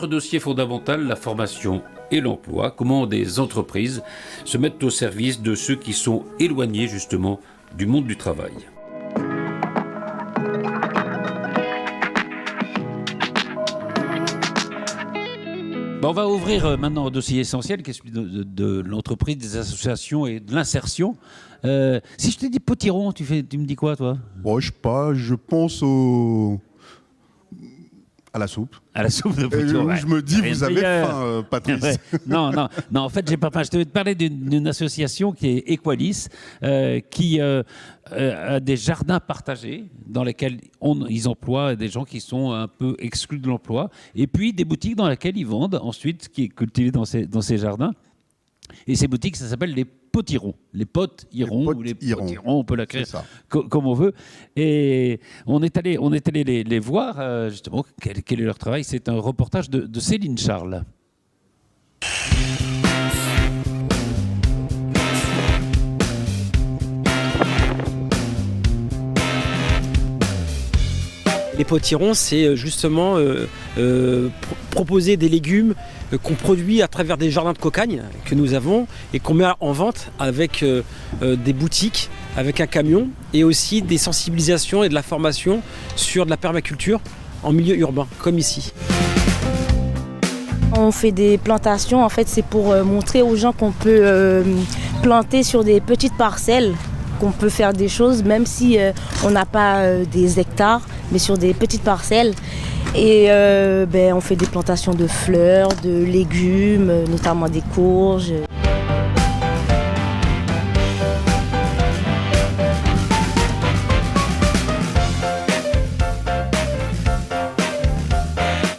Autre dossier fondamental, la formation et l'emploi. Comment des entreprises se mettent au service de ceux qui sont éloignés justement du monde du travail. On va ouvrir maintenant un dossier essentiel qui est celui de l'entreprise, des associations et de l'insertion. Si je te dis potiron, tu me dis quoi, toi? Bon, je sais pas, je pense à la soupe. À la soupe de potiron. Je me dis, vous avez faim, Patrice. Ouais. Non, en fait, j'ai pas faim. Je te vais te parler d'une association qui est Equalis, qui a des jardins partagés dans lesquels ils emploient des gens qui sont un peu exclus de l'emploi, et puis des boutiques dans lesquelles ils vendent ensuite, qui est cultivé dans ces jardins. Et ces boutiques, ça s'appelle les potirons. Les potes iront ou les potirons, on peut l'écrire comme on veut. Et on est allé les voir, justement, quel est leur travail. C'est un reportage de Céline Charles. Les potirons, c'est justement proposer des légumes qu'on produit à travers des jardins de cocagne que nous avons et qu'on met en vente avec des boutiques, avec un camion, et aussi des sensibilisations et de la formation sur de la permaculture en milieu urbain, comme ici. On fait des plantations, en fait c'est pour montrer aux gens qu'on peut planter sur des petites parcelles, qu'on peut faire des choses même si on n'a pas des hectares, mais sur des petites parcelles. Et on fait des plantations de fleurs, de légumes, notamment des courges.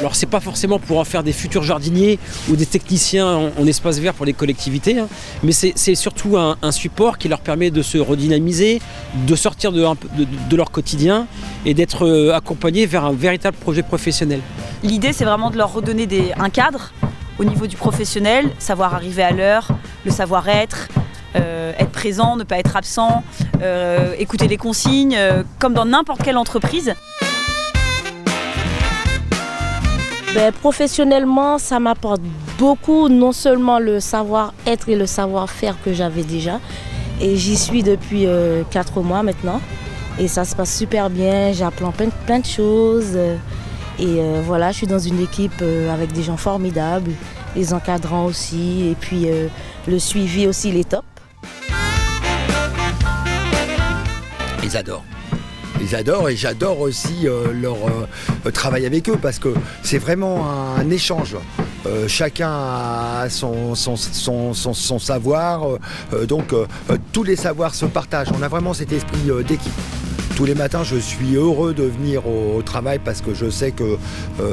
Alors c'est pas forcément pour en faire des futurs jardiniers ou des techniciens en espace vert pour les collectivités, hein, mais c'est surtout un support qui leur permet de se redynamiser, de sortir de leur quotidien et d'être accompagnés vers un véritable projet professionnel. L'idée, c'est vraiment de leur redonner un cadre au niveau du professionnel, savoir arriver à l'heure, le savoir-être, être présent, ne pas être absent, écouter les consignes, comme dans n'importe quelle entreprise. Professionnellement, ça m'apporte beaucoup, non seulement le savoir-être et le savoir-faire que j'avais déjà. Et j'y suis depuis 4 mois maintenant. Et ça se passe super bien, j'apprends plein de choses. Et voilà, je suis dans une équipe avec des gens formidables, les encadrants aussi, et puis le suivi aussi, il est top. Ils adorent. Ils adorent, et j'adore aussi leur travail avec eux, parce que c'est vraiment un échange. Chacun a son savoir, donc tous les savoirs se partagent. On a vraiment cet esprit d'équipe. Tous les matins, je suis heureux de venir au travail parce que je sais que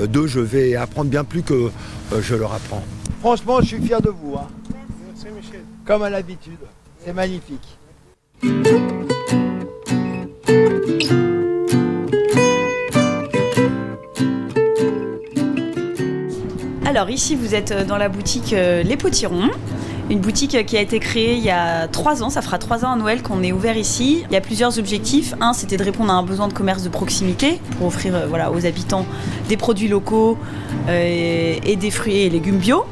d'eux, je vais apprendre bien plus que je leur apprends. Franchement, je suis fier de vous. Hein. Merci, Michel. Comme à l'habitude. C'est magnifique. Alors ici, vous êtes dans la boutique Les Potirons. Une boutique qui a été créée il y a 3 ans, ça fera 3 ans à Noël qu'on est ouvert ici. Il y a plusieurs objectifs. Un, c'était de répondre à un besoin de commerce de proximité pour offrir aux habitants des produits locaux et des fruits et légumes bio.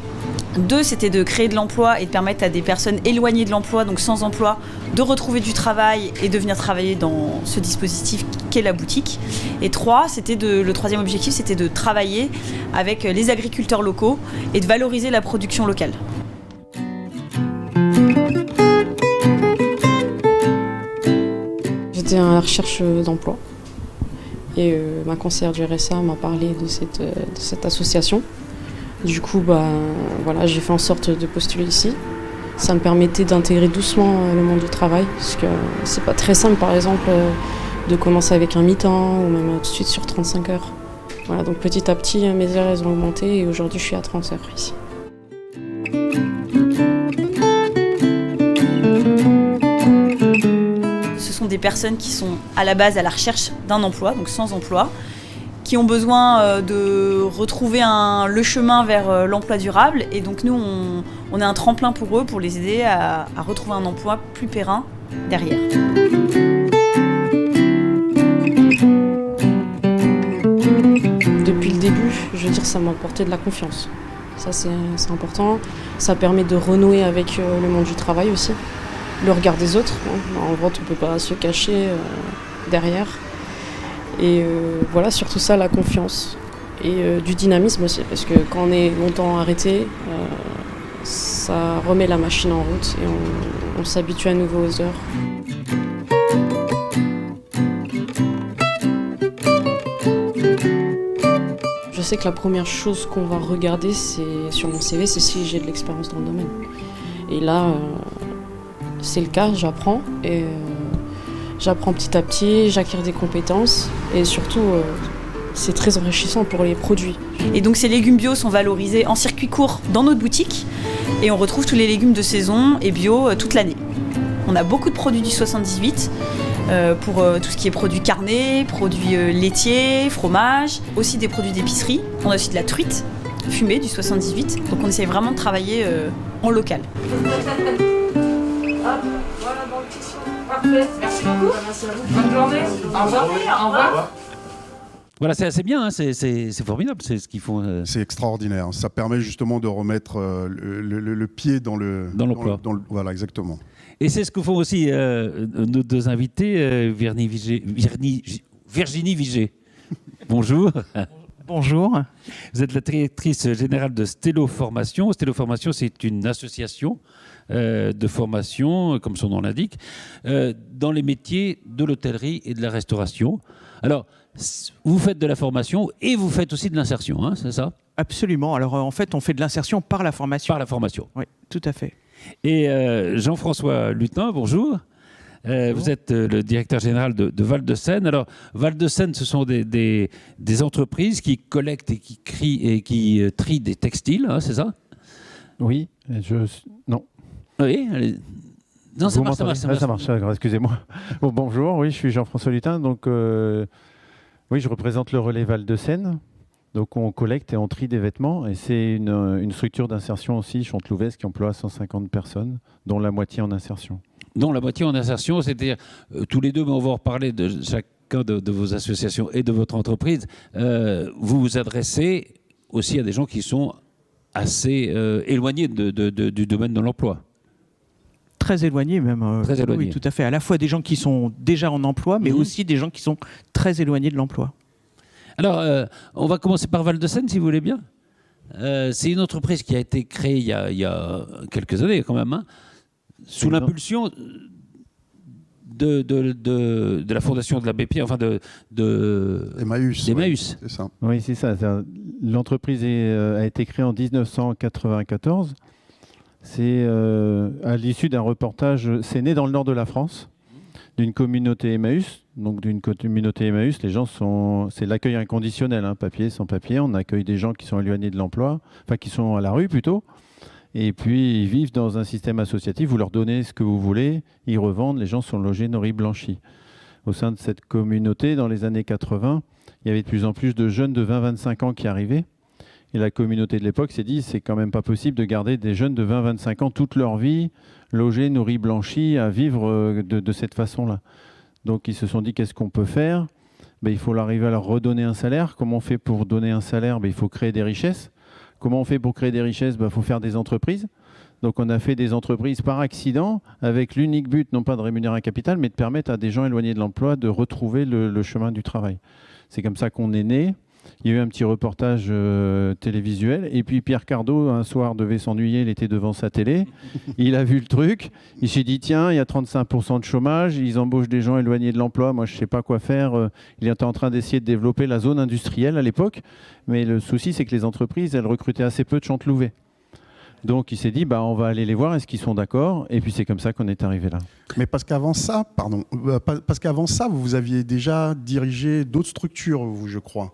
2, c'était de créer de l'emploi et de permettre à des personnes éloignées de l'emploi, donc sans emploi, de retrouver du travail et de venir travailler dans ce dispositif qu'est la boutique. Et 3, le troisième objectif, c'était de travailler avec les agriculteurs locaux et de valoriser la production locale. J'étais à la recherche d'emploi et ma conseillère du RSA m'a parlé de cette association. Du coup, j'ai fait en sorte de postuler ici. Ça me permettait d'intégrer doucement le monde du travail, parce que c'est pas très simple, par exemple, de commencer avec un mi-temps ou même tout de suite sur 35 heures. Voilà, donc petit à petit, mes heures elles ont augmenté et aujourd'hui, je suis à 30 heures ici. Ce sont des personnes qui sont à la base à la recherche d'un emploi, donc sans emploi, qui ont besoin de retrouver le chemin vers l'emploi durable. Et donc nous, on est un tremplin pour eux, pour les aider à retrouver un emploi plus périn derrière. Depuis le début, je veux dire, ça m'a apporté de la confiance. Ça, c'est important. Ça permet de renouer avec le monde du travail aussi. Le regard des autres. En vente, on ne peut pas se cacher derrière. Et voilà, surtout ça, la confiance. Et du dynamisme aussi, parce que quand on est longtemps arrêté, ça remet la machine en route et on s'habitue à nouveau aux heures. Je sais que la première chose qu'on va regarder sur mon CV, c'est si j'ai de l'expérience dans le domaine. Et là, c'est le cas, j'apprends. Et j'apprends petit à petit, j'acquiers des compétences. Et surtout, c'est très enrichissant pour les produits. Et donc ces légumes bio sont valorisés en circuit court dans notre boutique. Et on retrouve tous les légumes de saison et bio toute l'année. On a beaucoup de produits du 78. Pour tout ce qui est produits carnés, produits laitiers, fromage, aussi des produits d'épicerie. On a aussi de la truite fumée du 78. Donc on essaie vraiment de travailler en local. Voilà dans le petit son. Parfait. Merci beaucoup. Merci à vous. Bonne journée. Au revoir. Au revoir. Voilà, c'est assez bien, hein, c'est formidable, c'est ce qu'ils font. C'est extraordinaire. Ça permet justement de remettre le pied dans l'emploi. Voilà, exactement. Et c'est ce que font aussi nos deux invités, Virginie Vigé. Bonjour. Bonjour. Vous êtes la directrice générale de Stello Formation. Stello Formation, c'est une association de formation, comme son nom l'indique, dans les métiers de l'hôtellerie et de la restauration. Alors, vous faites de la formation et vous faites aussi de l'insertion, hein, c'est ça ? Absolument. Alors, en fait, on fait de l'insertion par la formation. Par la formation. Oui, tout à fait. Et Jean-François Lutin, bonjour. Vous êtes le directeur général de Val-de-Seine. Alors, Val-de-Seine, ce sont des entreprises qui collectent et qui trient des textiles, hein, c'est ça ? Oui, non. Oui, allez. Non, ça marche. Ça marche, excusez-moi. Bon, bonjour, oui, je suis Jean-François Lutin. Donc, oui, je représente le relais Val-de-Seine. Donc, on collecte et on trie des vêtements. Et c'est une structure d'insertion aussi, chantelouvaise, qui emploie 150 personnes, dont la moitié en insertion. Dont la moitié en insertion, c'est-à-dire tous les deux, mais on va en reparler de chacun de vos associations et de votre entreprise. Vous vous adressez aussi à des gens qui sont assez éloignés du domaine de l'emploi. Très éloignés même. Très éloignés. Oui, tout à fait. À la fois des gens qui sont déjà en emploi, mais aussi des gens qui sont très éloignés de l'emploi. Alors, on va commencer par Val-de-Seine, si vous voulez bien. C'est une entreprise qui a été créée il y a quelques années, quand même, hein, sous l'impulsion de la fondation de l'abbé Pierre, enfin Emmaüs. d'Emmaüs. C'est ça. Oui, c'est ça. L'entreprise a été créée en 1994. C'est à l'issue d'un reportage. C'est né dans le nord de la France, d'une communauté Emmaüs. Donc, d'une communauté Emmaüs, les gens c'est l'accueil inconditionnel, hein, papier, sans papier. On accueille des gens qui sont éloignés de l'emploi, enfin qui sont à la rue plutôt. Et puis, ils vivent dans un système associatif. Vous leur donnez ce que vous voulez, ils revendent. Les gens sont logés, nourris, blanchis. Au sein de cette communauté, dans les années 80, il y avait de plus en plus de jeunes de 20-25 ans qui arrivaient. Et la communauté de l'époque s'est dit, c'est quand même pas possible de garder des jeunes de 20-25 ans toute leur vie, logés, nourris, blanchis, à vivre de cette façon-là. Donc ils se sont dit, qu'est-ce qu'on peut faire ? Il faut arriver à leur redonner un salaire. Comment on fait pour donner un salaire ? Il faut créer des richesses. Comment on fait pour créer des richesses ? Faut faire des entreprises. Donc on a fait des entreprises par accident, avec l'unique but, non pas de rémunérer un capital, mais de permettre à des gens éloignés de l'emploi de retrouver le chemin du travail. C'est comme ça qu'on est né. Il y a eu un petit reportage télévisuel. Et puis Pierre Cardot, un soir, devait s'ennuyer. Il était devant sa télé. Il a vu le truc. Il s'est dit, tiens, il y a 35% de chômage. Ils embauchent des gens éloignés de l'emploi. Moi, je ne sais pas quoi faire. Il était en train d'essayer de développer la zone industrielle à l'époque. Mais le souci, c'est que les entreprises, elles recrutaient assez peu de chantelouvés. Donc, il s'est dit, on va aller les voir. Est-ce qu'ils sont d'accord ? Et puis, c'est comme ça qu'on est arrivé là. Mais parce qu'avant ça, vous aviez déjà dirigé d'autres structures, vous, je crois.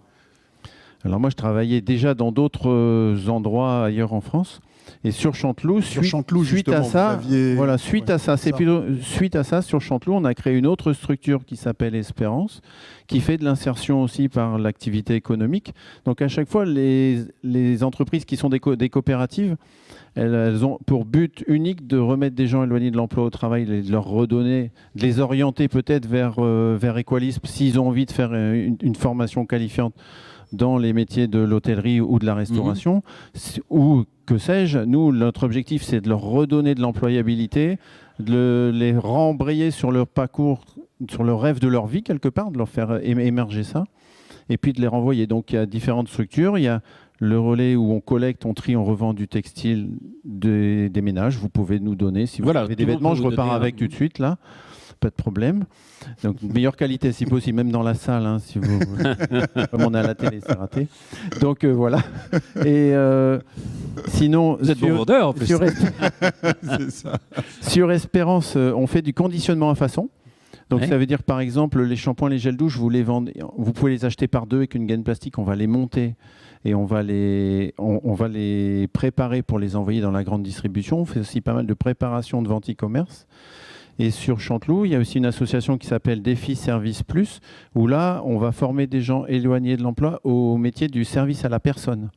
Alors moi, je travaillais déjà dans d'autres endroits ailleurs en France. Et sur Chanteloup, suite à ça, sur Chanteloup, on a créé une autre structure qui s'appelle Espérance, qui fait de l'insertion aussi par l'activité économique. Donc à chaque fois, les entreprises qui sont des coopératives, elles ont pour but unique de remettre des gens éloignés de l'emploi au travail, de leur redonner, de les orienter peut-être vers Equalisme s'ils ont envie de faire une formation qualifiante dans les métiers de l'hôtellerie ou de la restauration, ou que sais-je. Nous, notre objectif, c'est de leur redonner de l'employabilité, de les rembrayer sur leur parcours, sur le rêve de leur vie quelque part, de leur faire émerger ça, et puis de les renvoyer. Donc il y a différentes structures. Il y a le relais où on collecte, on trie, on revend du textile des ménages. Vous pouvez nous donner, si vous avez des vêtements, je repars avec tout de suite là. Pas de problème. Donc, meilleure qualité si possible, même dans la salle, hein, si vous... comme on est à la télé, c'est raté. Donc, voilà. Et sinon... Vous êtes bon vendeur, en plus. C'est ça. Sur Espérance, on fait du conditionnement à façon. Donc, ouais. Ça veut dire, par exemple, les shampoings, les gels douche, vous pouvez les acheter par deux avec une gaine plastique. On va les monter et on va les préparer pour les envoyer dans la grande distribution. On fait aussi pas mal de préparation de vente e-commerce. Et sur Chanteloup, il y a aussi une association qui s'appelle Défi Service Plus, où là, on va former des gens éloignés de l'emploi au métier du service à la personne.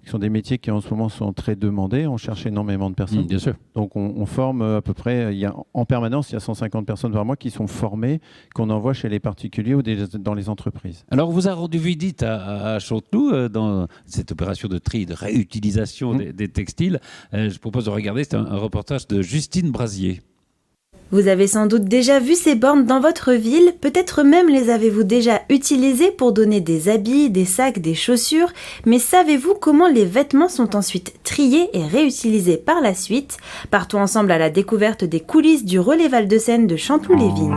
Ce sont des métiers qui en ce moment sont très demandés. On cherche énormément de personnes. Bien sûr. Donc on forme à peu près, en permanence, il y a 150 personnes par mois qui sont formées, qu'on envoie chez les particuliers ou dans les entreprises. Alors, on vous a rendu visite à Chanteloup dans cette opération de tri, de réutilisation des textiles. Je propose de regarder, c'est un reportage de Justine Brasier. Vous avez sans doute déjà vu ces bornes dans votre ville, peut-être même les avez-vous déjà utilisées pour donner des habits, des sacs, des chaussures, mais savez-vous comment les vêtements sont ensuite triés et réutilisés par la suite? Partons ensemble à la découverte des coulisses du relais Val-de-Seine de Chanteloup-les-Vignes.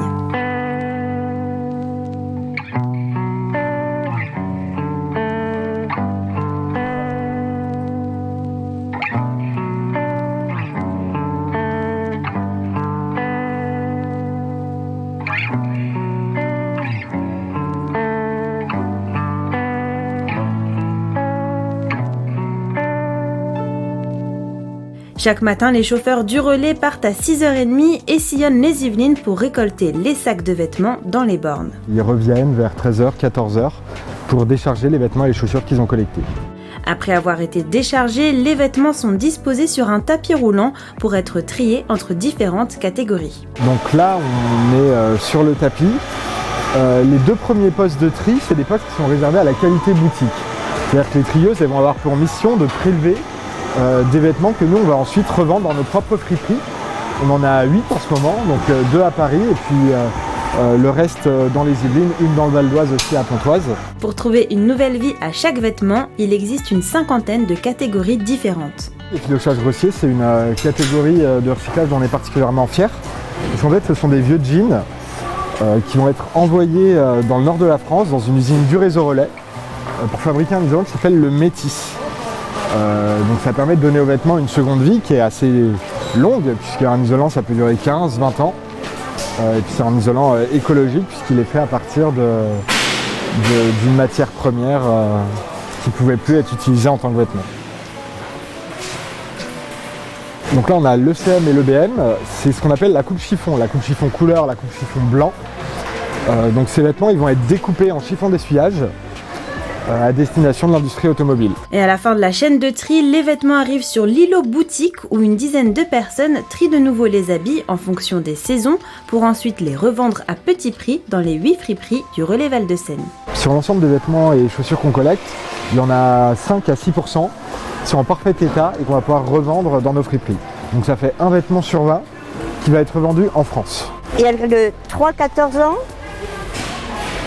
Chaque matin, les chauffeurs du relais partent à 6h30 et sillonnent les Yvelines pour récolter les sacs de vêtements dans les bornes. Ils reviennent vers 13h, 14h pour décharger les vêtements et les chaussures qu'ils ont collectés. Après avoir été déchargés, les vêtements sont disposés sur un tapis roulant pour être triés entre différentes catégories. Donc là, on est sur le tapis. Les deux premiers postes de tri, c'est des postes qui sont réservés à la qualité boutique. C'est-à-dire que les trieuses, elles vont avoir pour mission de prélever des vêtements que nous on va ensuite revendre dans nos propres friperies. On en a 8 en ce moment, donc 2 à Paris et puis le reste dans les Yvelines, une dans le Val d'Oise aussi à Pontoise. Pour trouver une nouvelle vie à chaque vêtement, il existe une 50aine de catégories différentes. L'effilochage grossier, c'est une catégorie de recyclage dont on est particulièrement fier. Parce qu'en fait, ce sont des vieux jeans qui vont être envoyés dans le nord de la France, dans une usine du réseau relais, pour fabriquer un isolant qui s'appelle le Métis. Donc ça permet de donner aux vêtements une seconde vie qui est assez longue, puisqu'un isolant ça peut durer 15-20 ans. Et puis c'est un isolant écologique puisqu'il est fait à partir d'une matière première qui ne pouvait plus être utilisée en tant que vêtement. Donc là on a l'ECM et l'EBM, c'est ce qu'on appelle la coupe chiffon couleur, la coupe chiffon blanc. Donc ces vêtements ils vont être découpés en chiffon d'essuyage à destination de l'industrie automobile. Et à la fin de la chaîne de tri, les vêtements arrivent sur l'îlot boutique où une dizaine de personnes trient de nouveau les habits en fonction des saisons pour ensuite les revendre à petit prix dans les 8 friperies du relais Val-de-Seine. Sur l'ensemble des vêtements et chaussures qu'on collecte, il y en a 5 à 6% qui sont en parfait état et qu'on va pouvoir revendre dans nos friperies. Donc ça fait un vêtement sur 20 qui va être vendu en France. Il y a le 3-14 ans,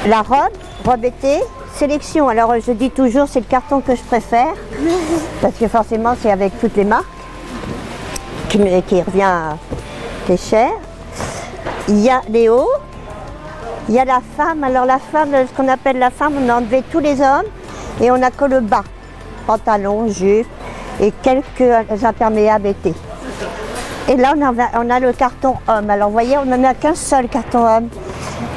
la robe été, sélection. Alors je dis toujours c'est le carton que je préfère parce que forcément c'est avec toutes les marques qui revient très cher. Il y a les hauts, il y a la femme. Alors la femme, ce qu'on appelle la femme, on a enlevé tous les hommes et on n'a que le bas, pantalon, jupe et quelques imperméables été. Et là on a le carton homme. Alors vous voyez, on n'en a qu'un seul carton homme.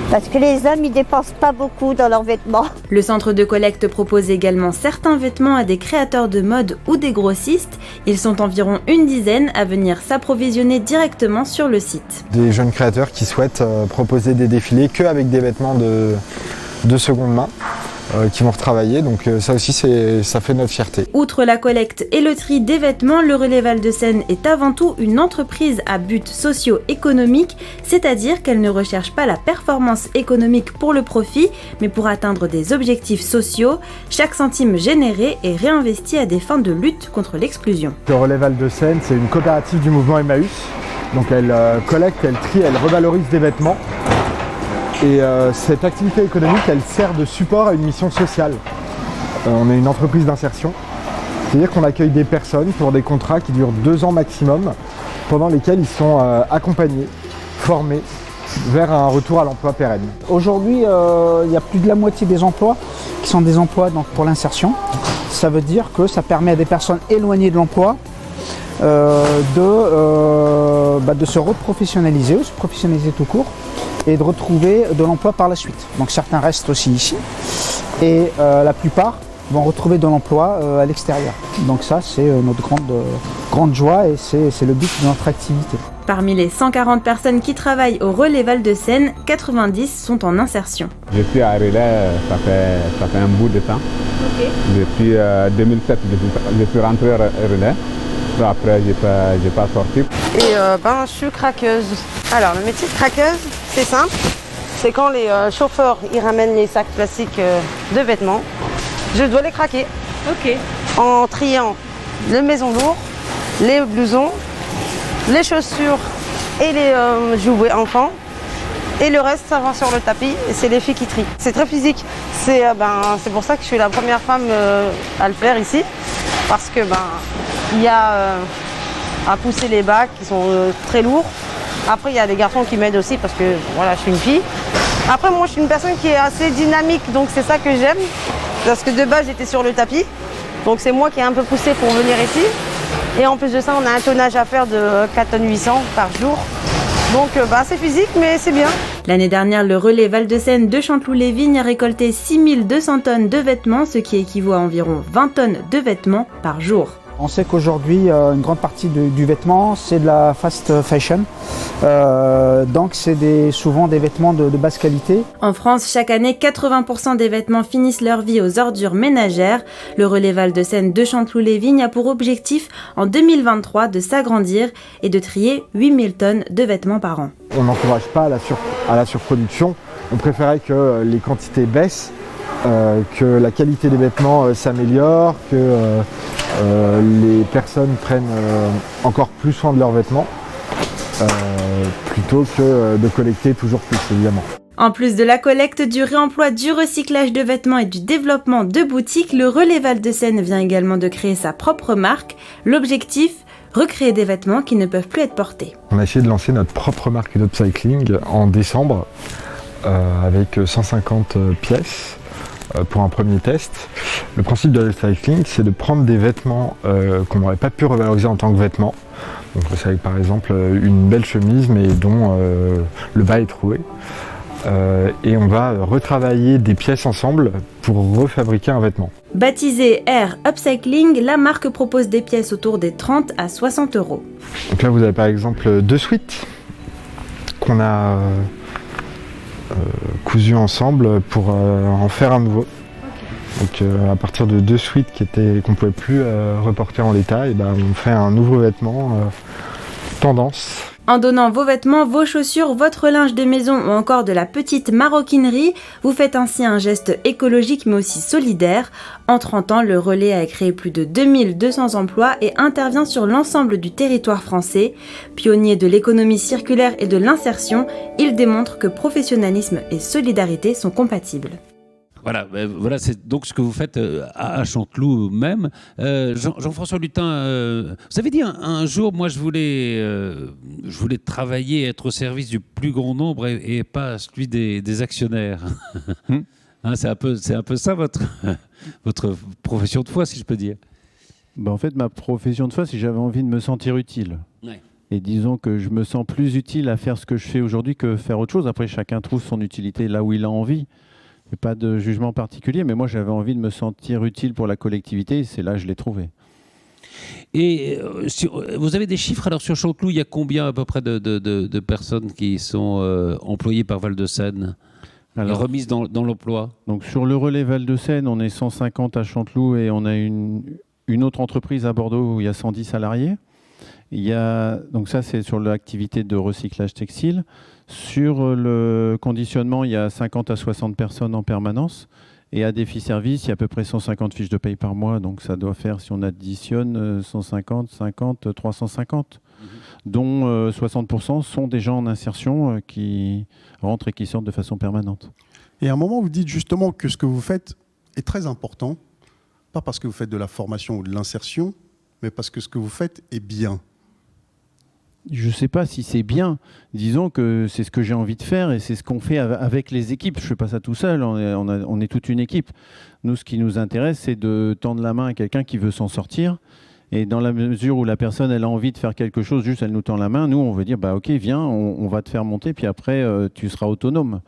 Parce que les hommes, ils dépensent pas beaucoup dans leurs vêtements. Le centre de collecte propose également certains vêtements à des créateurs de mode ou des grossistes. Ils sont environ une dizaine à venir s'approvisionner directement sur le site. Des jeunes créateurs qui souhaitent proposer des défilés qu'avec des vêtements de seconde main. qui vont retravailler. Donc ça aussi, ça fait notre fierté. Outre la collecte et le tri des vêtements, le Relais Val-de-Seine est avant tout une entreprise à but socio-économique, c'est-à-dire qu'elle ne recherche pas la performance économique pour le profit, mais pour atteindre des objectifs sociaux. Chaque centime généré est réinvesti à des fins de lutte contre l'exclusion. Le Relais Val-de-Seine, c'est une coopérative du mouvement Emmaüs. Donc elle collecte, elle trie, elle revalorise des vêtements. Et cette activité économique, elle sert de support à une mission sociale. On est une entreprise d'insertion, c'est-à-dire qu'on accueille des personnes pour des contrats qui durent 2 ans maximum, pendant lesquels ils sont accompagnés, formés vers un retour à l'emploi pérenne. Aujourd'hui, il y a plus de la moitié des emplois qui sont des emplois donc, pour l'insertion. Ça veut dire que ça permet à des personnes éloignées de l'emploi de se reprofessionnaliser ou se professionnaliser tout court et de retrouver de l'emploi par la suite. Donc certains restent aussi ici et la plupart vont retrouver de l'emploi à l'extérieur. Donc ça c'est notre grande joie et c'est le but de notre activité. Parmi les 140 personnes qui travaillent au Relais Val-de-Seine, 90 sont en insertion. Je suis à Relais, ça fait un bout de temps. Okay. Depuis 2007, je suis rentré à Relais. Après, je n'ai pas sorti. Et je suis craqueuse. Alors, le métier de craqueuse, c'est simple. C'est quand les chauffeurs ils ramènent les sacs plastiques de vêtements, je dois les craquer. Ok. En triant les maisons lourdes, les blousons, les chaussures et les jouets enfants. Et le reste, ça va sur le tapis et c'est les filles qui trient. C'est très physique. C'est pour ça que je suis la première femme à le faire ici. Parce que il y a à pousser les bacs qui sont très lourds. Après, il y a des garçons qui m'aident aussi parce que voilà, je suis une fille. Après, moi, je suis une personne qui est assez dynamique, donc c'est ça que j'aime. Parce que de base, j'étais sur le tapis. Donc c'est moi qui ai un peu poussé pour venir ici. Et en plus de ça, on a un tonnage à faire de 4,8 tonnes par jour. Donc c'est physique, mais c'est bien. L'année dernière, le Relais Val-de-Seine de Chanteloup-les-Vignes a récolté 6200 tonnes de vêtements, ce qui équivaut à environ 20 tonnes de vêtements par jour. On sait qu'aujourd'hui, une grande partie du vêtement, c'est de la fast fashion. Donc, c'est souvent des vêtements de basse qualité. En France, chaque année, 80% des vêtements finissent leur vie aux ordures ménagères. Le Relais Val-de-Seine de Chanteloup-les-Vignes a pour objectif, en 2023, de s'agrandir et de trier 8000 tonnes de vêtements par an. On n'encourage pas à la surproduction. On préférait que les quantités baissent, que la qualité des vêtements s'améliore, que les personnes prennent encore plus soin de leurs vêtements, plutôt que de collecter toujours plus, évidemment. En plus de la collecte, du réemploi, du recyclage de vêtements et du développement de boutiques, le Relais Val-de-Seine vient également de créer sa propre marque. L'objectif, recréer des vêtements qui ne peuvent plus être portés. On a essayé de lancer notre propre marque d'upcycling en décembre avec 150 pièces. Pour un premier test. Le principe de l'upcycling, c'est de prendre des vêtements qu'on n'aurait pas pu revaloriser en tant que vêtements. Donc c'est avec par exemple une belle chemise mais dont le bas est troué. Et on va retravailler des pièces ensemble pour refabriquer un vêtement. Baptisée Air Upcycling, la marque propose des pièces autour des 30 à 60 euros. Donc là vous avez par exemple 2 suites qu'on a cousu ensemble pour en faire un nouveau. Okay. Donc à partir de 2 suites qu'on pouvait plus reporter en l'état, et on fait un nouveau vêtement tendance. En donnant vos vêtements, vos chaussures, votre linge de maison ou encore de la petite maroquinerie, vous faites ainsi un geste écologique mais aussi solidaire. En 30 ans, le Relais a créé plus de 2200 emplois et intervient sur l'ensemble du territoire français. Pionnier de l'économie circulaire et de l'insertion, il démontre que professionnalisme et solidarité sont compatibles. Voilà, c'est donc ce que vous faites à Chanteloup même. Jean-François Lutin, vous avez dit un jour, moi je voulais travailler, être au service du plus grand nombre et pas celui des actionnaires. C'est un peu ça votre profession de foi, si je peux dire. En fait, ma profession de foi, c'est que j'avais envie de me sentir utile. Ouais. Et disons que je me sens plus utile à faire ce que je fais aujourd'hui que faire autre chose. Après, chacun trouve son utilité là où il a envie. Il n'y a pas de jugement particulier, mais moi j'avais envie de me sentir utile pour la collectivité, et c'est là que je l'ai trouvé. Et vous avez des chiffres alors sur Chanteloup, il y a combien à peu près de personnes qui sont employées par Val-de-Seine ? Alors, remise dans l'emploi. Donc sur le relais Val-de-Seine, on est 150 à Chanteloup et on a une autre entreprise à Bordeaux où il y a 110 salariés. Donc ça, c'est sur l'activité de recyclage textile. Sur le conditionnement, il y a 50 à 60 personnes en permanence. Et à Défi Service, il y a à peu près 150 fiches de paye par mois. Donc ça doit faire, si on additionne, 150, 50, 350. Dont 60% sont des gens en insertion qui rentrent et qui sortent de façon permanente. Et à un moment, vous dites justement que ce que vous faites est très important, pas parce que vous faites de la formation ou de l'insertion, mais parce que ce que vous faites est bien. Je ne sais pas si c'est bien. Disons que c'est ce que j'ai envie de faire et c'est ce qu'on fait avec les équipes. Je ne fais pas ça tout seul, on est toute une équipe. Nous, ce qui nous intéresse, c'est de tendre la main à quelqu'un qui veut s'en sortir. Et dans la mesure où la personne elle a envie de faire quelque chose, juste elle nous tend la main, nous on veut dire bah ok viens, on va te faire monter, puis après tu seras autonome.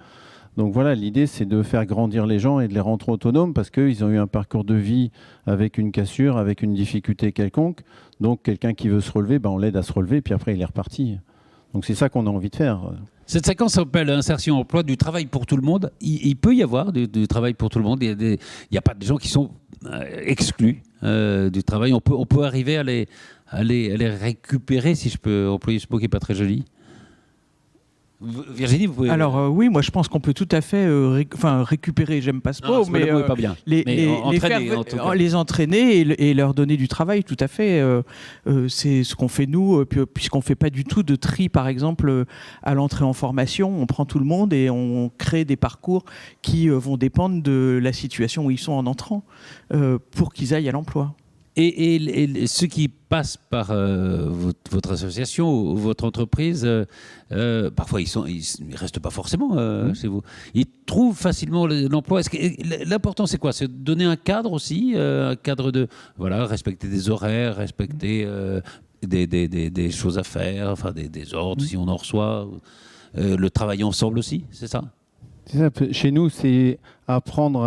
Donc voilà, l'idée c'est de faire grandir les gens et de les rendre autonomes parce qu'ils ont eu un parcours de vie avec une cassure, avec une difficulté quelconque. Donc quelqu'un qui veut se relever, bah, on l'aide à se relever, puis après il est reparti. Donc c'est ça qu'on a envie de faire. Cette séquence s'appelle insertion emploi, du travail pour tout le monde. Il peut y avoir du travail pour tout le monde. Il n'y a pas de gens qui sont exclus du travail. On peut arriver à les récupérer, si je peux employer ce mot qui n'est pas très joli. Virginie, vous pouvez... Alors oui, moi je pense qu'on peut tout à fait récupérer, j'aime pas ce mot, mais pas bien. Les entraîner et leur donner du travail, tout à fait. C'est ce qu'on fait nous, puisqu'on fait pas du tout de tri, par exemple, à l'entrée en formation. On prend tout le monde et on crée des parcours qui vont dépendre de la situation où ils sont en entrant pour qu'ils aillent à l'emploi. Et ceux qui passent par votre association ou votre entreprise, parfois ils ne restent pas forcément chez vous. Ils trouvent facilement l'emploi. L'important c'est quoi? C'est de donner un cadre aussi, un cadre de respecter des horaires, respecter des choses à faire, enfin des ordres si on en reçoit, le travailler ensemble aussi, c'est ça? C'est ça. Chez nous, c'est apprendre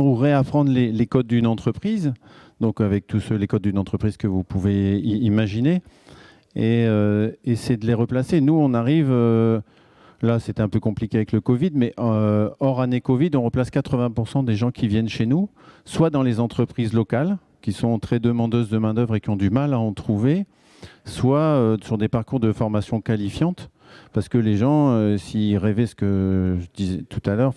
ou réapprendre les codes d'une entreprise. Donc avec tous les codes d'une entreprise que vous pouvez imaginer, et c'est de les replacer. Nous, on arrive, là c'était un peu compliqué avec le Covid, mais hors année Covid, on replace 80% des gens qui viennent chez nous, soit dans les entreprises locales, qui sont très demandeuses de main-d'œuvre et qui ont du mal à en trouver, soit sur des parcours de formation qualifiante, parce que les gens, s'ils rêvaient ce que je disais tout à l'heure,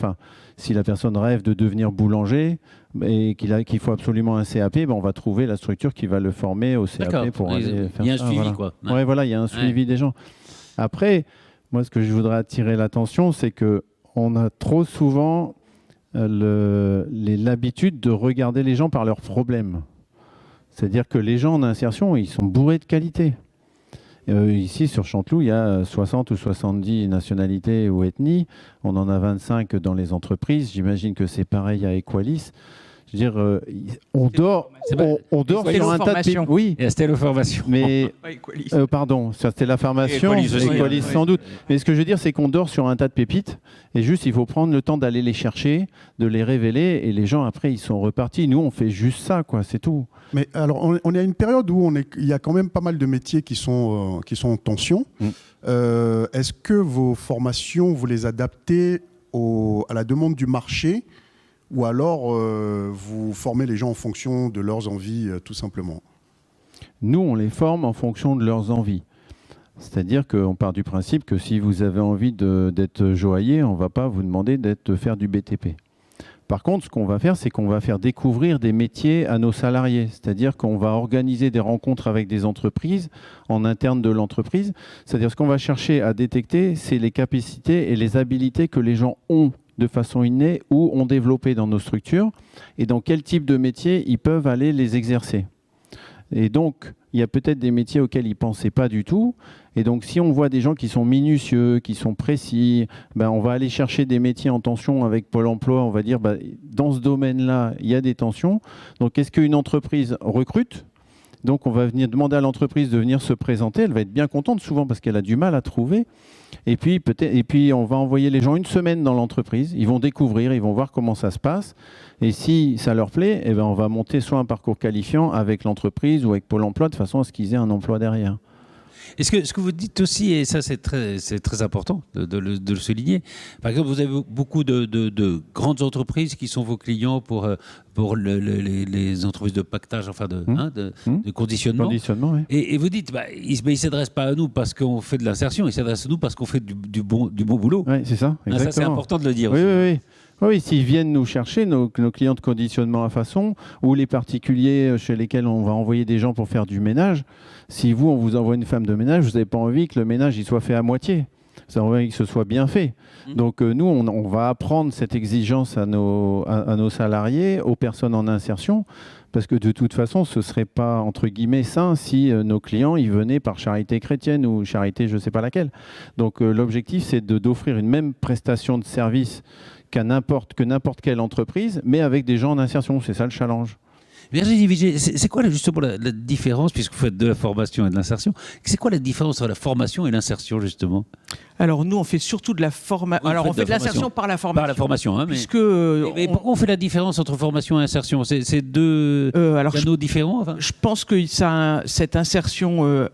si la personne rêve de devenir boulanger et qu'il faut absolument un CAP, on va trouver la structure qui va le former au CAP pour aller faire ça. Il y a un suivi, quoi. Ouais, voilà, il y a un suivi des gens. Après, moi, ce que je voudrais attirer l'attention, c'est qu'on a trop souvent l'habitude de regarder les gens par leurs problèmes. C'est-à-dire que les gens en insertion, ils sont bourrés de qualité. Ici, sur Chanteloup, il y a 60 ou 70 nationalités ou ethnies. On en a 25 dans les entreprises. J'imagine que c'est pareil à Equalis. Je veux dire, on dort sur un tas de pépites. Oui, c'était la formation. Mais pardon, ça c'était la formation. Equalis sans doute. Mais ce que je veux dire, c'est qu'on dort sur un tas de pépites. Et juste, il faut prendre le temps d'aller les chercher, de les révéler. Et les gens, après, ils sont repartis. Nous, on fait juste ça, quoi. C'est tout. Mais alors, on est à une période où il y a quand même pas mal de métiers qui sont en tension. Est-ce que vos formations, vous les adaptez à la demande du marché, ou alors vous formez les gens en fonction de leurs envies, tout simplement? Nous, on les forme en fonction de leurs envies. C'est-à-dire qu'on part du principe que si vous avez envie d'être joaillier, on ne va pas vous demander de faire du BTP. Par contre, ce qu'on va faire, c'est qu'on va faire découvrir des métiers à nos salariés. C'est-à-dire qu'on va organiser des rencontres avec des entreprises en interne de l'entreprise. C'est-à-dire ce qu'on va chercher à détecter, c'est les capacités et les habilités que les gens ont de façon innée ou ont développé dans nos structures et dans quel type de métier ils peuvent aller les exercer. Et donc, il y a peut-être des métiers auxquels ils ne pensaient pas du tout. Et donc, si on voit des gens qui sont minutieux, qui sont précis, on va aller chercher des métiers en tension avec Pôle emploi. On va dire, dans ce domaine-là, il y a des tensions. Donc, est-ce qu'une entreprise recrute? Donc, on va venir demander à l'entreprise de venir se présenter. Elle va être bien contente, souvent parce qu'elle a du mal à trouver. Et puis, on va envoyer les gens une semaine dans l'entreprise. Ils vont découvrir, ils vont voir comment ça se passe. Et si ça leur plaît, on va monter soit un parcours qualifiant avec l'entreprise ou avec Pôle emploi de façon à ce qu'ils aient un emploi derrière. Et ce que vous dites aussi, et ça c'est très important de le souligner, par exemple, vous avez beaucoup de grandes entreprises qui sont vos clients pour les entreprises de pactage, enfin de conditionnement. Oui. Et vous dites, ils ne s'adressent pas à nous parce qu'on fait de l'insertion, ils s'adressent à nous parce qu'on fait du bon boulot. Oui, c'est ça. Exactement. Ça, c'est important de le dire. Oui, s'ils viennent nous chercher, nos clients de conditionnement à façon, ou les particuliers chez lesquels on va envoyer des gens pour faire du ménage, si on vous envoie une femme de ménage, vous n'avez pas envie que le ménage il soit fait à moitié. Vous avez envie que ce soit bien fait. Donc nous, on va apprendre cette exigence à nos salariés, aux personnes en insertion, parce que de toute façon, ce ne serait pas, entre guillemets, sain si nos clients ils venaient par charité chrétienne ou charité je ne sais pas laquelle. Donc l'objectif, c'est d'offrir une même prestation de service que n'importe quelle entreprise, mais avec des gens en insertion. C'est ça le challenge. Virginie Vigier, c'est quoi justement la différence, puisque vous faites de la formation et de l'insertion, c'est quoi la différence entre la formation et l'insertion justement ? Alors nous, on fait surtout de la formation. Alors on fait de l'insertion par la formation. Par la formation, hein, puisque mais pourquoi on fait la différence entre formation et insertion ? C'est deux canaux différents, enfin. Je pense que cette insertion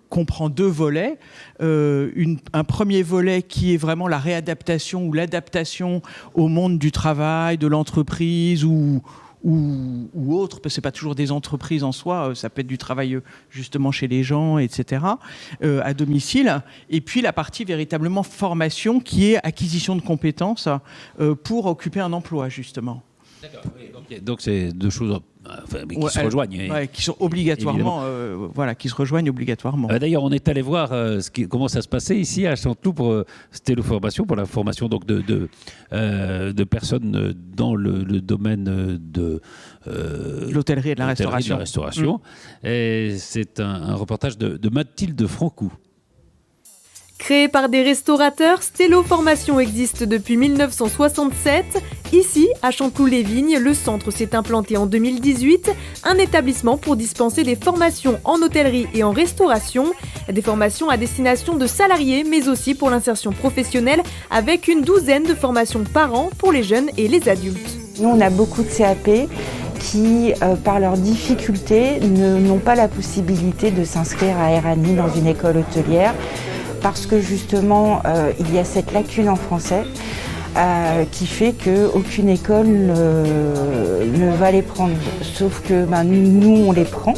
comprend deux volets. Un premier volet qui est vraiment la réadaptation ou l'adaptation au monde du travail, de l'entreprise ou autre, parce que c'est pas toujours des entreprises en soi, ça peut être du travail justement chez les gens, etc., à domicile. Et puis la partie véritablement formation, qui est acquisition de compétences pour occuper un emploi, justement. D'accord. Donc c'est deux choses qui se rejoignent. Qui sont obligatoirement, qui se rejoignent obligatoirement. D'ailleurs, on est allé voir comment ça se passait ici à Chanteloup pour Stélo-Formation, pour la formation donc de personnes dans le domaine de l'hôtellerie et de la restauration. Et c'est un reportage de Mathilde Francou. Créé par des restaurateurs, Stélo Formation existe depuis 1967. Ici, à Chanteloup-les-Vignes, le centre s'est implanté en 2018, un établissement pour dispenser des formations en hôtellerie et en restauration, des formations à destination de salariés, mais aussi pour l'insertion professionnelle, avec une douzaine de formations par an pour les jeunes et les adultes. Nous, on a beaucoup de CAP qui, par leurs difficultés, n'ont pas la possibilité de s'inscrire à RANI dans une école hôtelière, parce que justement, il y a cette lacune en français qui fait qu'aucune école ne va les prendre. Sauf que nous, on les prend,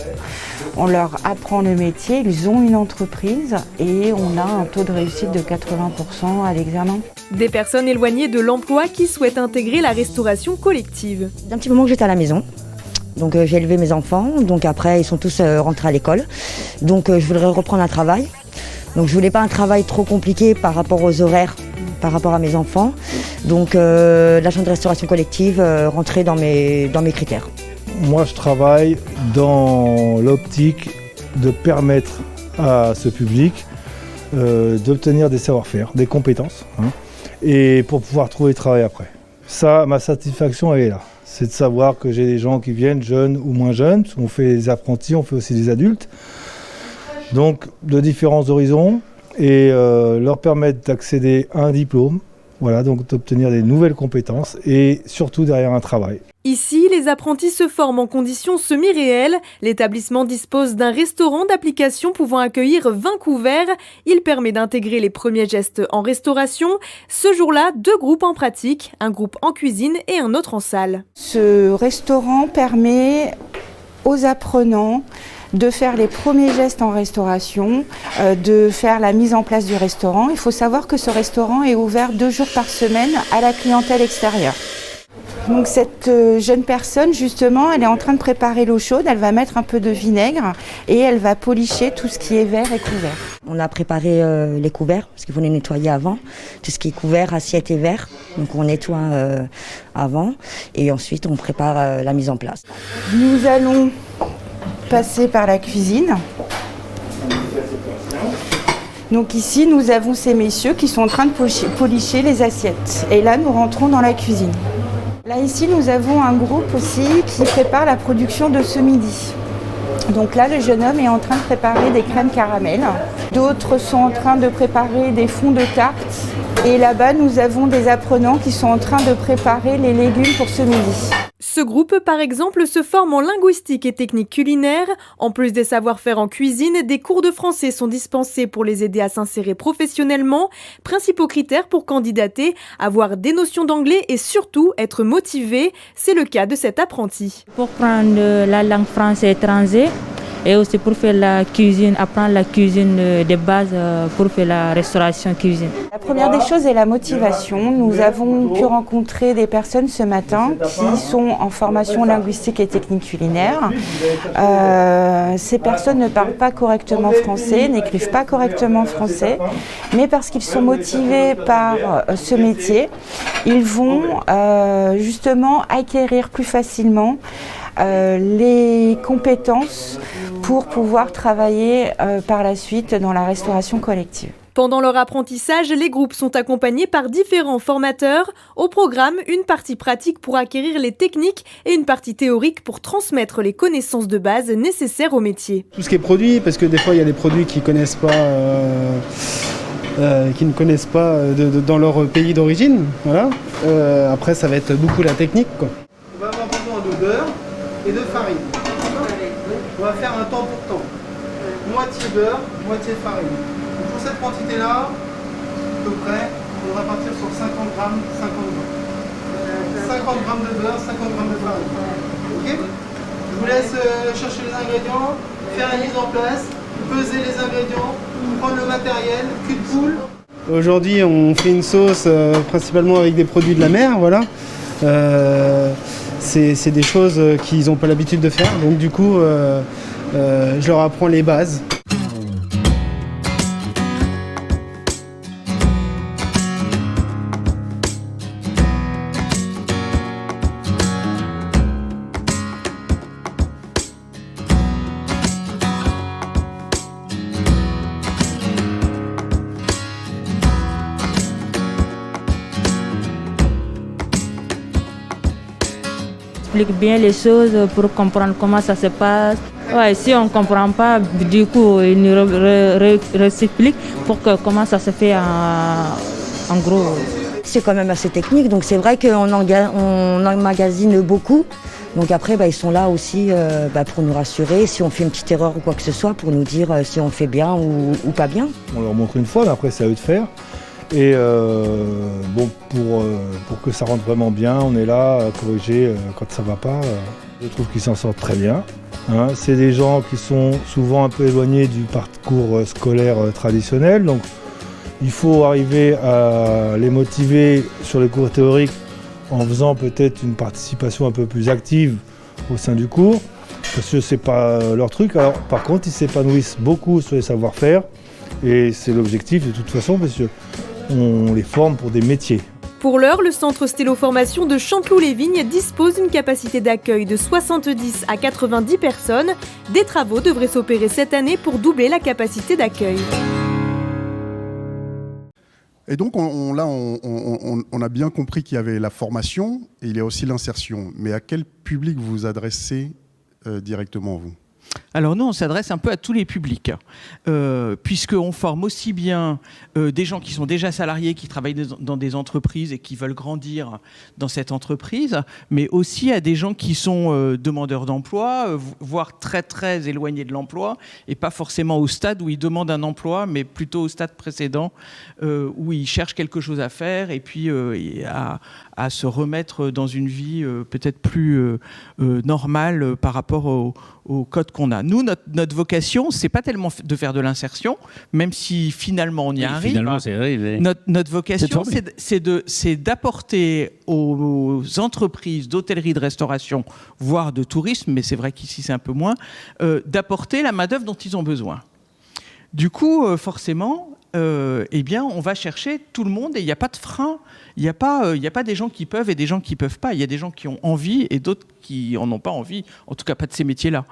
on leur apprend le métier, ils ont une entreprise et on a un taux de réussite de 80% à l'examen. Des personnes éloignées de l'emploi qui souhaitent intégrer la restauration collective. D'un petit moment que j'étais à la maison. Donc j'ai élevé mes enfants, donc après ils sont tous rentrés à l'école. Donc je voudrais reprendre un travail. Donc je voulais pas un travail trop compliqué par rapport aux horaires, par rapport à mes enfants. Donc la chambre de restauration collective rentrait dans mes critères. Moi je travaille dans l'optique de permettre à ce public d'obtenir des savoir-faire, des compétences, et pour pouvoir trouver travail après. Ça, ma satisfaction elle est là. C'est de savoir que j'ai des gens qui viennent jeunes ou moins jeunes, parce qu'on fait des apprentis, on fait aussi des adultes. Donc de différents horizons et leur permettre d'accéder à un diplôme, donc d'obtenir des nouvelles compétences et surtout derrière un travail. Ici, les apprentis se forment en conditions semi-réelles. L'établissement dispose d'un restaurant d'application pouvant accueillir 20 couverts. Il permet d'intégrer les premiers gestes en restauration. Ce jour-là, 2 groupes en pratique, un groupe en cuisine et un autre en salle. Ce restaurant permet aux apprenants de faire les premiers gestes en restauration, de faire la mise en place du restaurant. Il faut savoir que ce restaurant est ouvert 2 jours par semaine à la clientèle extérieure. Donc cette jeune personne, justement, elle est en train de préparer l'eau chaude, elle va mettre un peu de vinaigre et elle va policher tout ce qui est verre et couvert. On a préparé les couverts, parce qu'il faut les nettoyer avant, tout ce qui est couvert, assiette et verre. Donc on nettoie avant et ensuite on prépare la mise en place. Nous allons passer par la cuisine. Donc ici, nous avons ces messieurs qui sont en train de policher les assiettes. Et là, nous rentrons dans la cuisine. Là, ici, nous avons un groupe aussi qui prépare la production de ce midi. Donc là, le jeune homme est en train de préparer des crèmes caramel. D'autres sont en train de préparer des fonds de tarte Et là-bas, nous avons des apprenants qui sont en train de préparer les légumes pour ce midi. Ce groupe, par exemple, se forme en linguistique et technique culinaire. En plus des savoir-faire en cuisine, des cours de français sont dispensés pour les aider à s'insérer professionnellement. Principaux critères pour candidater, avoir des notions d'anglais et surtout être motivé. C'est le cas de cet apprenti. Pour prendre la langue française étrangère et aussi pour faire la cuisine, apprendre la cuisine de base pour faire la restauration cuisine. La première des choses est la motivation. Nous avons pu rencontrer des personnes ce matin qui sont en formation linguistique et technique culinaire. Ces personnes ne parlent pas correctement français, n'écrivent pas correctement français, mais parce qu'ils sont motivés par ce métier, ils vont justement acquérir plus facilement les compétences pour pouvoir travailler par la suite dans la restauration collective. Pendant leur apprentissage, les groupes sont accompagnés par différents formateurs. Au programme, une partie pratique pour acquérir les techniques et une partie théorique pour transmettre les connaissances de base nécessaires au métier. Tout ce qui est produit, parce que des fois il y a des produits qui ne connaissent pas dans leur pays d'origine. Voilà. Après ça va être beaucoup la technique, quoi. On va avoir besoin de beurre et de farine. On va faire un temps pour temps. Moitié beurre, moitié farine. Donc pour cette quantité-là, à peu près, on va partir sur 50 grammes, 50 grammes. 50 grammes de beurre, 50 grammes de farine. Ok ? Je vous laisse chercher les ingrédients, faire la mise en place, peser les ingrédients, prendre le matériel, cul de poule. Aujourd'hui, on fait une sauce principalement avec des produits de la mer, voilà. C'est des choses qu'ils n'ont pas l'habitude de faire, donc du coup, je leur apprends les bases. Explique bien les choses pour comprendre comment ça se passe. Ouais, si on ne comprend pas, du coup, il nous réexplique pour que comment ça se fait en gros. C'est quand même assez technique, donc c'est vrai qu'on emmagasine beaucoup. Donc après, ils sont là aussi pour nous rassurer, si on fait une petite erreur ou quoi que ce soit, pour nous dire si on fait bien ou pas bien. On leur montre une fois, mais après c'est à eux de faire. Et pour que ça rentre vraiment bien, on est là à corriger quand ça ne va pas. Je trouve qu'ils s'en sortent très bien. Hein. C'est des gens qui sont souvent un peu éloignés du parcours scolaire traditionnel. Donc il faut arriver à les motiver sur les cours théoriques en faisant peut-être une participation un peu plus active au sein du cours, parce que ce n'est pas leur truc. Alors, par contre, ils s'épanouissent beaucoup sur les savoir-faire, et c'est l'objectif de toute façon, parce qu'on les forme pour des métiers. Pour l'heure, le centre Stello-Formation de Chanteloup-les-Vignes dispose d'une capacité d'accueil de 70 à 90 personnes. Des travaux devraient s'opérer cette année pour doubler la capacité d'accueil. Et donc, on a bien compris qu'il y avait la formation et il y a aussi l'insertion. Mais à quel public vous vous adressez directement, vous ? Alors nous, on s'adresse un peu à tous les publics, puisqu'on forme aussi bien des gens qui sont déjà salariés, qui travaillent dans des entreprises et qui veulent grandir dans cette entreprise, mais aussi à des gens qui sont demandeurs d'emploi, voire très très éloignés de l'emploi, et pas forcément au stade où ils demandent un emploi, mais plutôt au stade précédent, où ils cherchent quelque chose à faire et puis à se remettre dans une vie peut-être plus normale par rapport au code qu'on a. Nous, notre vocation, c'est pas tellement de faire de l'insertion, même si finalement on y arrive. Finalement, c'est arrivé. Notre vocation, c'est d'apporter aux entreprises d'hôtellerie, de restauration, voire de tourisme, mais c'est vrai qu'ici c'est un peu moins, d'apporter la main-d'œuvre dont ils ont besoin. Du coup, forcément, on va chercher tout le monde et il n'y a pas de frein. Il n'y a pas des gens qui peuvent et des gens qui ne peuvent pas. Il y a des gens qui ont envie et d'autres qui n'en ont pas envie. En tout cas, pas de ces métiers-là.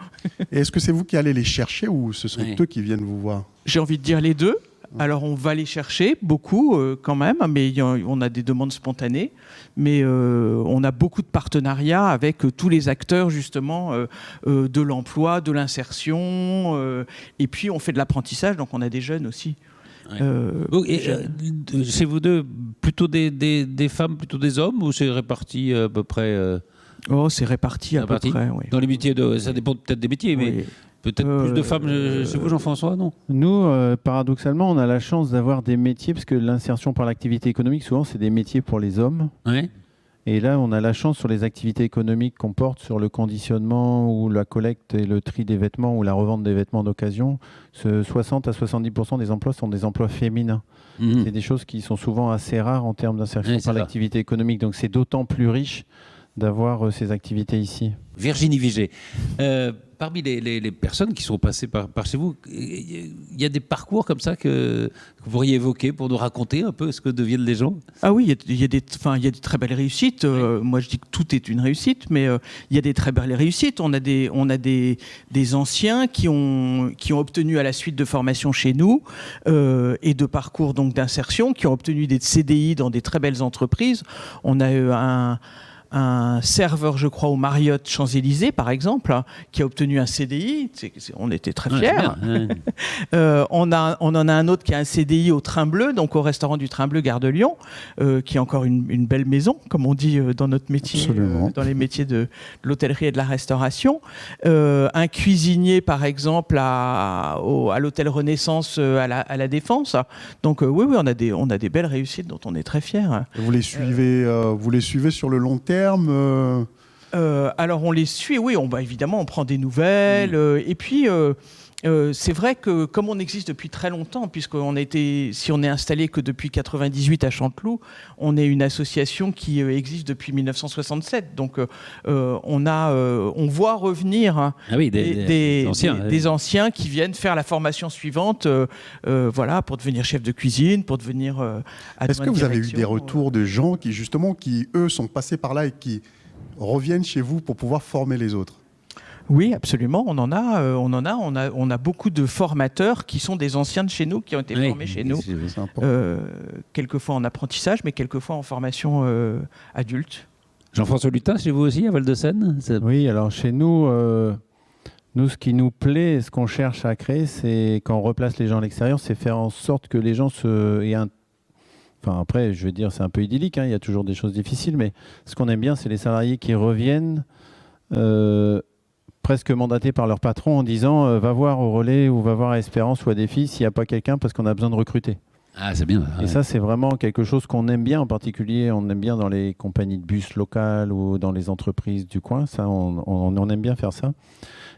Et est-ce que c'est vous qui allez les chercher ou ce sont eux qui viennent vous voir ? J'ai envie de dire les deux. Alors, on va les chercher, beaucoup quand même, mais on a des demandes spontanées. Mais on a beaucoup de partenariats avec tous les acteurs, justement, de l'emploi, de l'insertion. Et puis, on fait de l'apprentissage, donc on a des jeunes aussi. Chez vous deux, plutôt des femmes, plutôt des hommes, ou c'est réparti à peu près c'est réparti à peu près, oui. Dans les métiers, ça dépend peut-être des métiers, mais peut-être plus de femmes chez vous, Jean-François, non? Nous, paradoxalement, on a la chance d'avoir des métiers, parce que l'insertion par l'activité économique, souvent, c'est des métiers pour les hommes. Ouais. Et là, on a la chance sur les activités économiques qu'on porte sur le conditionnement ou la collecte et le tri des vêtements ou la revente des vêtements d'occasion. 60 à 70% des emplois sont des emplois féminins. C'est des choses qui sont souvent assez rares en termes d'insertion par l'activité économique. Donc, c'est d'autant plus riche d'avoir ces activités ici. Virginie Vigée, parmi les personnes qui sont passées par chez vous, il y a des parcours comme ça que vous pourriez évoquer pour nous raconter un peu ce que deviennent les gens? Ah oui, il y a des très belles réussites. Moi, je dis que tout est une réussite, mais il y a des très belles réussites. On a des anciens qui ont obtenu à la suite de formation chez nous et de parcours donc d'insertion, qui ont obtenu des CDI dans des très belles entreprises. On a eu un serveur, je crois, au Marriott Champs-Élysées, par exemple, qui a obtenu un CDI. On était très fiers. On en a un autre qui a un CDI au Train Bleu, donc au restaurant du Train Bleu, Gare de Lyon, qui est encore une belle maison, comme on dit dans notre métier, dans les métiers de l'hôtellerie et de la restauration. Un cuisinier, par exemple, à l'hôtel Renaissance à la Défense. Donc oui, on a des belles réussites dont on est très fiers. Vous les suivez sur le long terme? Alors on les suit, oui, évidemment on prend des nouvelles, et puis c'est vrai que comme on existe depuis très longtemps, si on est installé que depuis 98 à Chanteloup, on est une association qui existe depuis 1967, donc on voit revenir des anciens qui viennent faire la formation suivante, pour devenir chef de cuisine, pour devenir adjoint de direction. Est-ce que vous avez eu des retours de gens qui eux sont passés par là et qui reviennent chez vous pour pouvoir former les autres? Oui, absolument. On a beaucoup de formateurs qui sont des anciens de chez nous, qui ont été formés chez nous, quelquefois en apprentissage, mais quelquefois en formation adulte. Jean-François Lutin, chez vous aussi, à Val-de-Seine? Oui, alors chez nous, ce qui nous plaît, ce qu'on cherche à créer, c'est quand on replace les gens à l'extérieur, c'est faire en sorte que les gens après, je veux dire, c'est un peu idyllique, il y a toujours des choses difficiles, mais ce qu'on aime bien, c'est les salariés qui reviennent presque mandatés par leur patron en disant va voir au Relais ou va voir à Espérance ou à Défi s'il n'y a pas quelqu'un parce qu'on a besoin de recruter. Ah, c'est bien. Et ça, c'est vraiment quelque chose qu'on aime bien, en particulier, on aime bien dans les compagnies de bus locales ou dans les entreprises du coin. Ça, on aime bien faire ça.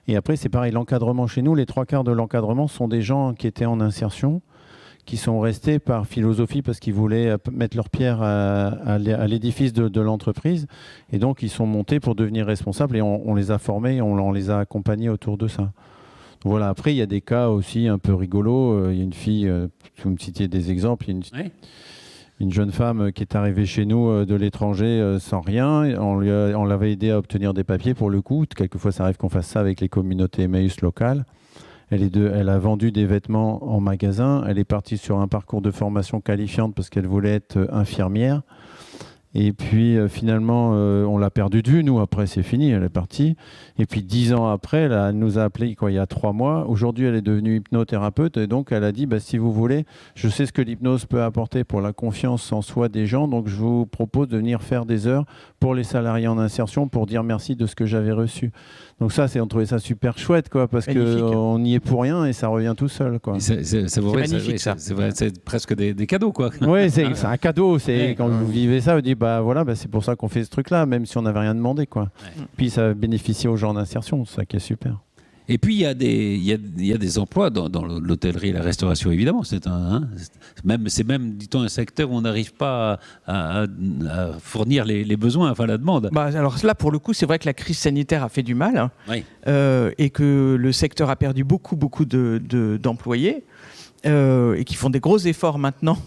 Et après, c'est pareil, l'encadrement chez nous, les 3/4 de l'encadrement sont des gens qui étaient en insertion, qui sont restés par philosophie parce qu'ils voulaient mettre leur pierre à l'édifice de l'entreprise. Et donc, ils sont montés pour devenir responsables et on les a formés, on les a accompagnés autour de ça. Voilà. Après, il y a des cas aussi un peu rigolos. Il y a une fille, vous me citiez des exemples, il y a une jeune femme qui est arrivée chez nous de l'étranger sans rien. On l'avait aidée à obtenir des papiers pour le coup. Quelquefois, ça arrive qu'on fasse ça avec les communautés Emmaüs locales. Elle a vendu des vêtements en magasin. Elle est partie sur un parcours de formation qualifiante parce qu'elle voulait être infirmière. Et puis finalement, on l'a perdue de vue. Nous, après, c'est fini, elle est partie. Et puis 10 ans après, elle nous a appelé il y a 3 mois. Aujourd'hui, elle est devenue hypnothérapeute. Et donc, elle a dit, si vous voulez, je sais ce que l'hypnose peut apporter pour la confiance en soi des gens. Donc, je vous propose de venir faire des heures pour les salariés en insertion pour dire merci de ce que j'avais reçu. Donc ça, on trouvait ça super chouette, parce qu'on n'y est pour rien et ça revient tout seul. C'est magnifique, ça. C'est presque des cadeaux, quoi. Oui, c'est un cadeau. Quand vous vivez ça, vous dites, c'est pour ça qu'on fait ce truc-là, même si on n'avait rien demandé, quoi. Ouais. Puis ça bénéficie aux gens d'insertion, c'est ça qui est super. Et puis il y a des emplois dans l'hôtellerie et la restauration, évidemment. C'est même, dit-on, un secteur où on n'arrive pas à fournir les besoins, la demande. Alors là, pour le coup, c'est vrai que la crise sanitaire a fait du mal, et que le secteur a perdu beaucoup d'employés, et qui font des gros efforts maintenant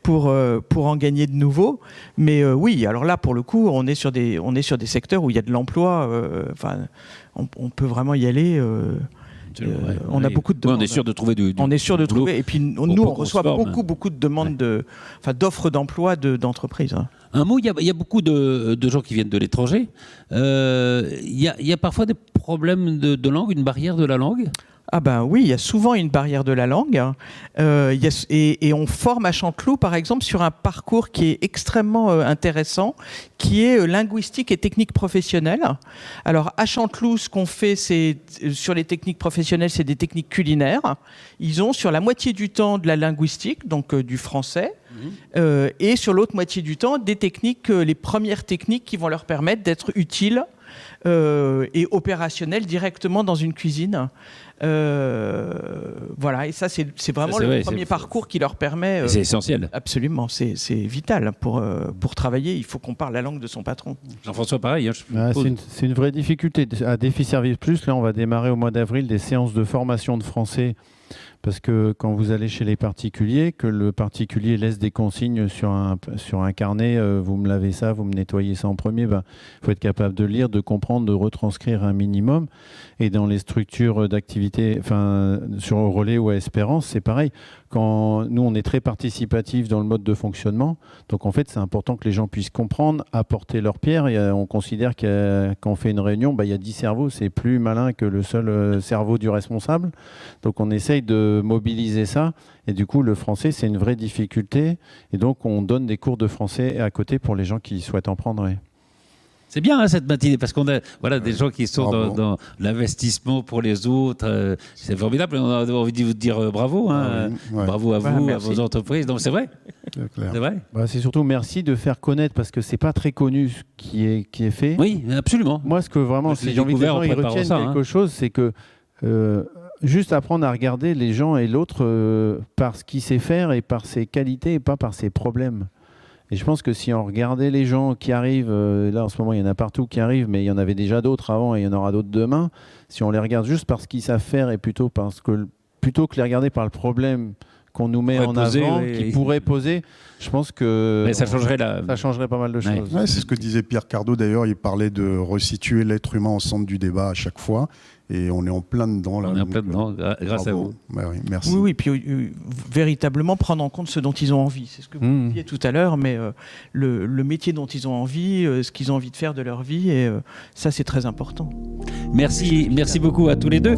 pour en gagner de nouveaux. Mais oui, alors là, pour le coup, on est sur des secteurs où il y a de l'emploi. On peut vraiment y aller. On a beaucoup de demandes. On est sûr de trouver On est sûr de trouver. Et puis nous, on reçoit beaucoup de demandes d'offres d'emploi d'entreprises. Un mot, il y a beaucoup de gens qui viennent de l'étranger. Il y a parfois des problèmes de langue, une barrière de la langue. Ah ben oui, il y a souvent une barrière de la langue. Et on forme à Chanteloup, par exemple, sur un parcours qui est extrêmement intéressant, qui est linguistique et technique professionnelle. Alors à Chanteloup, ce qu'on fait, c'est sur les techniques professionnelles, c'est des techniques culinaires. Ils ont sur la moitié du temps de la linguistique, donc du français, et sur l'autre moitié du temps, des techniques, les premières techniques qui vont leur permettre d'être utiles et opérationnels directement dans une cuisine. Voilà, et ça c'est vraiment le premier parcours qui leur permet. C'est essentiel. Absolument, c'est vital pour travailler. Il faut qu'on parle la langue de son patron. Jean-François, pareil. C'est une vraie difficulté. À Défi Service Plus, là, on va démarrer au mois d'avril des séances de formation de français. Parce que quand vous allez chez les particuliers, que le particulier laisse des consignes sur un carnet, vous me lavez ça, vous me nettoyez ça en premier, faut être capable de lire, de comprendre, de retranscrire un minimum. Et dans les structures d'activité, sur Relais ou à Espérance, c'est pareil. Quand nous, on est très participatif dans le mode de fonctionnement, donc en fait, c'est important que les gens puissent comprendre, apporter leur pierre. On considère quand on fait une réunion, il y a 10 cerveaux, c'est plus malin que le seul cerveau du responsable. Donc on essaye de mobiliser ça. Et du coup, le français, c'est une vraie difficulté. Et donc, on donne des cours de français à côté pour les gens qui souhaitent en prendre. Oui. C'est bien cette matinée parce qu'on a des gens qui sont dans l'investissement pour les autres. C'est formidable. On a envie de vous dire bravo. Bravo à vous, à vos entreprises. Donc c'est vrai. C'est vrai. C'est surtout merci de faire connaître parce que c'est pas très connu ce qui est fait. Oui, absolument. Moi, ce que vraiment, si j'ai envie que les gens retiennent quelque chose, c'est que juste apprendre à regarder les gens et l'autre par ce qu'il sait faire et par ses qualités et pas par ses problèmes. Et je pense que si on regardait les gens qui arrivent, là en ce moment il y en a partout qui arrivent, mais il y en avait déjà d'autres avant et il y en aura d'autres demain, si on les regarde juste par ce qu'ils savent faire et plutôt que les regarder par le problème qu'on nous met en avant, qui pourrait poser, je pense que ça changerait pas mal de choses. Ouais, c'est ce que disait Pierre Cardot d'ailleurs, il parlait de resituer l'être humain au centre du débat à chaque fois. Et on est en plein dedans. Là, on est en plein dedans, grâce à vous. Oui, merci. Oui, puis véritablement prendre en compte ce dont ils ont envie. C'est ce que vous disiez tout à l'heure, mais le métier dont ils ont envie, ce qu'ils ont envie de faire de leur vie, et ça, c'est très important. Merci beaucoup à tous les deux.